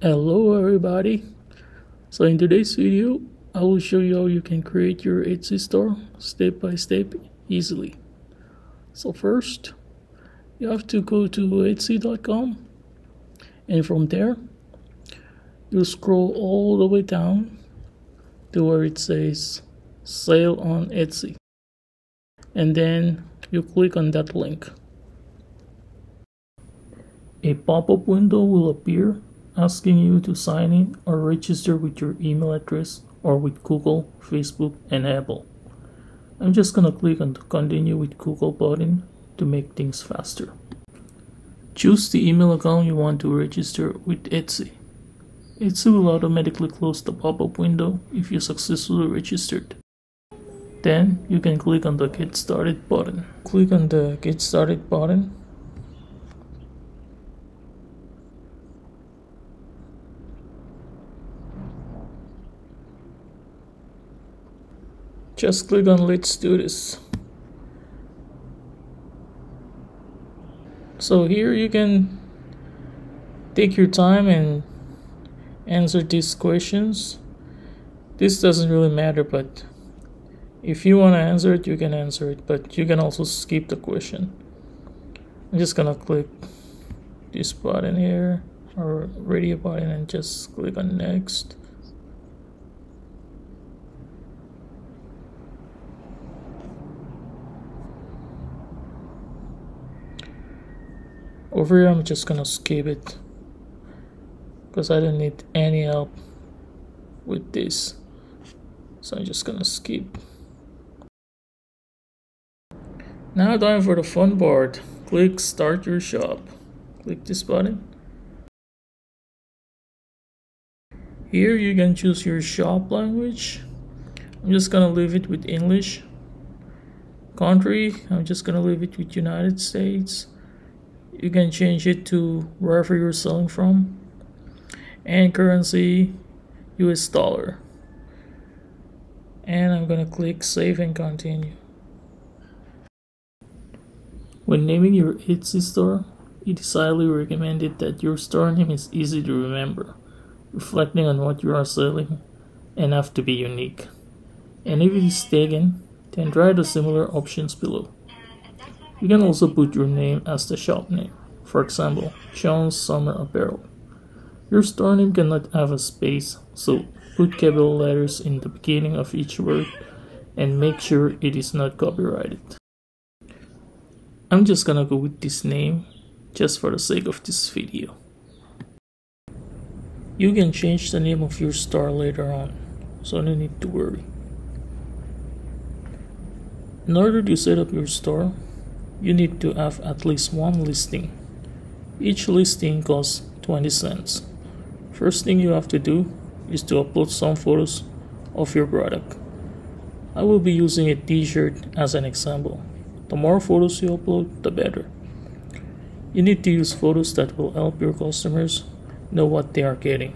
Hello everybody. So in today's video I will show you how you can create your Etsy store step by step easily. So first you have to go to etsy.com, and from there you scroll all the way down to where it says sale on Etsy, and then you click on that link. A pop-up window will appear asking you to sign in or register with your email address or with Google, Facebook, and Apple. I'm just gonna click on the continue with Google button to make things faster. Choose the email account you want to register with Etsy. Etsy will automatically close the pop-up window if you successfully registered. Then you can click on the Get Started button. Click on the Get Started button. Just click on Let's Do This. So here you can take your time and answer these questions. This doesn't really matter, but if you want to answer it, you can answer it, but you can also skip the question. I'm just gonna click this button here, or radio button, and just click on Next. Over here I'm just gonna skip it because I don't need any help with this, so I'm just gonna skip. Now time for the fun part. Click Start Your Shop. Click this button. Here you can choose your shop language. I'm just gonna leave it with English. Country, I'm just gonna leave it with United States. You can change it to wherever you're selling from. And currency, US dollar. And I'm gonna click Save and Continue. When naming your Etsy store, it is highly recommended that your store name is easy to remember, reflecting on what you are selling, and have to be unique. And if it is taken, then try the similar options below. You can also put your name as the shop name. For example, John's Summer Apparel. Your store name cannot have a space, so put capital letters in the beginning of each word and make sure it is not copyrighted. I'm just gonna go with this name just for the sake of this video. You can change the name of your store later on, so no need to worry. In order to set up your store, you need to have at least one listing. Each listing costs 20 cents. First thing you have to do is to upload some photos of your product. I will be using a t-shirt as an example. The more photos you upload, the better. You need to use photos that will help your customers know what they are getting.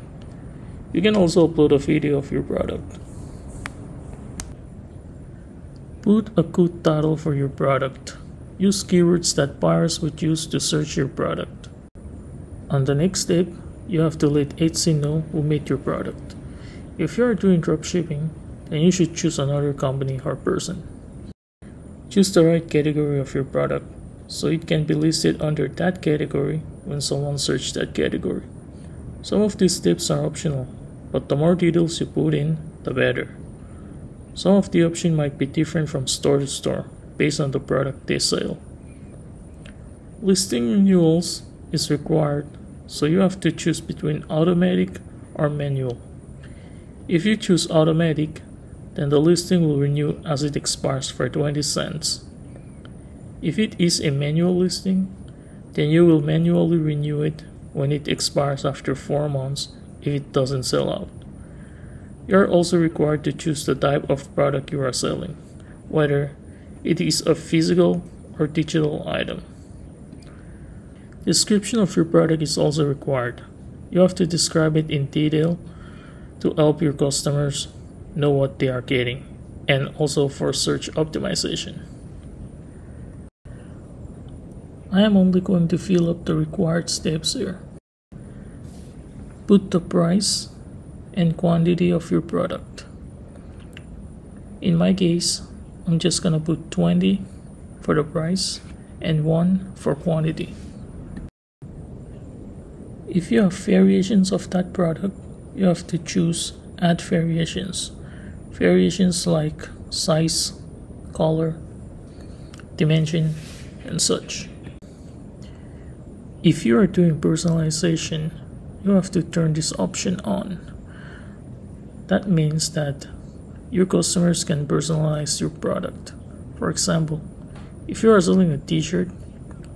You can also upload a video of your product. Put a good title for your product. Use keywords that buyers would use to search your product. On the next step, you have to let Etsy know who made your product. If you are doing dropshipping, then you should choose another company or person. Choose the right category of your product so it can be listed under that category when someone searches that category. Some of these tips are optional, but the more details you put in, the better. Some of the options might be different from store to store based on the product they sell. Listing renewals is required, so you have to choose between automatic or manual. If you choose automatic, then the listing will renew as it expires for 20 cents. If it is a manual listing, then you will manually renew it when it expires after 4 months if it doesn't sell out. You are also required to choose the type of product you are selling, whether it is a physical or digital item. Description of your product is also required. You have to describe it in detail to help your customers know what they are getting, and also for search optimization. I am only going to fill up the required steps here. Put the price and quantity of your product. In my case, I'm just gonna put 20 for the price and 1 for quantity. If you have variations of that product, you have to choose add variations. Variations like size, color, dimension, and such. If you are doing personalization, you have to turn this option on. That means that your customers can personalize your product. For example, if you are selling a t-shirt,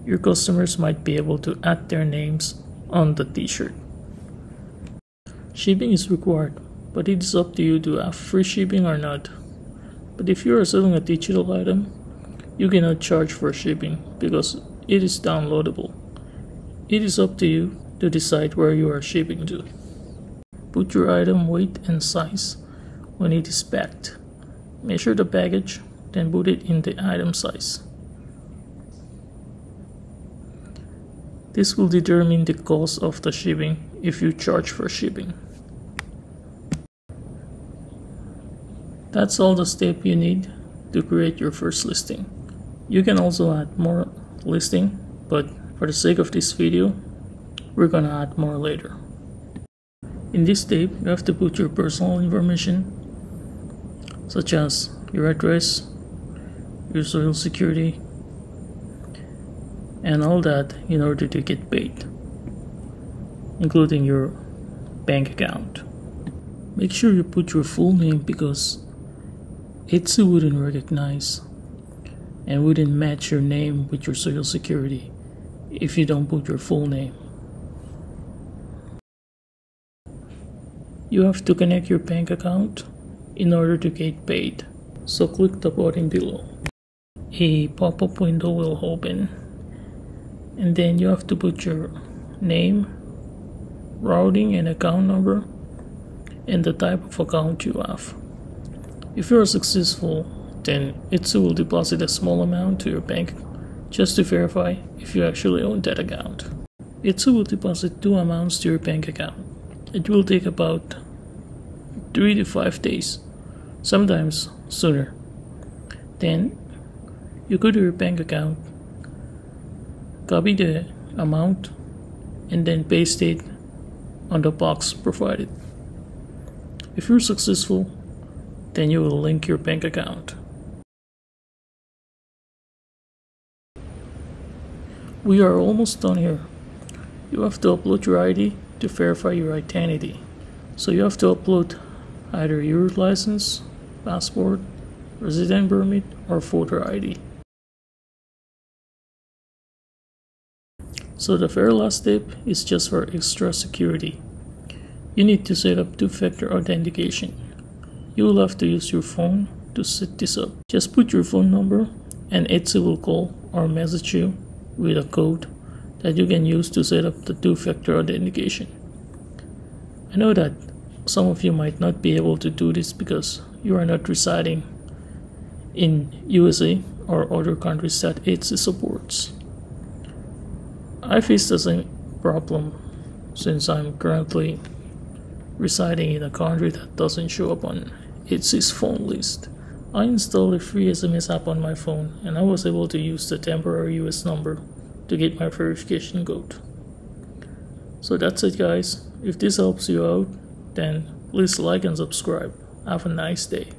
your customers might be able to add their names on the t-shirt. Shipping is required, but it is up to you to have free shipping or not. But if you are selling a digital item, you cannot charge for shipping because it is downloadable. It is up to you to decide where you are shipping to. Put your item weight and size when it is packed. Measure the package, then put it in the item size. This will determine the cost of the shipping if you charge for shipping. That's all the steps you need to create your first listing. You can also add more listing, but for the sake of this video, we're gonna add more later. In this step, you have to put your personal information, such as your address, your social security, and all that in order to get paid, including your bank account. Make sure you put your full name because Etsy wouldn't recognize and wouldn't match your name with your social security if you don't put your full name. You have to connect your bank account in order to get paid, so click the button below. A pop-up window will open, and then you have to put your name, routing and account number, and the type of account you have. If you are successful, then Etsy will deposit a small amount to your bank just to verify if you actually own that account. Etsy will deposit 2 amounts to your bank account. It will take about 3 to 5 days, sometimes sooner. Then you go to your bank account, copy the amount, and then paste it on the box provided. If you're successful, then you will link your bank account. We are almost done here. You have to upload your ID to verify your identity. So you have to upload either your license, passport, resident permit, or voter ID. So the very last step is just for extra security. You need to set up 2-factor authentication. You will have to use your phone to set this up. Just put your phone number and Etsy will call or message you with a code that you can use to set up the 2-factor authentication. I know that some of you might not be able to do this because you are not residing in USA or other countries that Etsy supports. I face the same problem since I'm currently residing in a country that doesn't show up on Etsy's phone list. I installed a free SMS app on my phone and I was able to use the temporary US number to get my verification code. So that's it, guys. If this helps you out, then please like and subscribe. Have a nice day.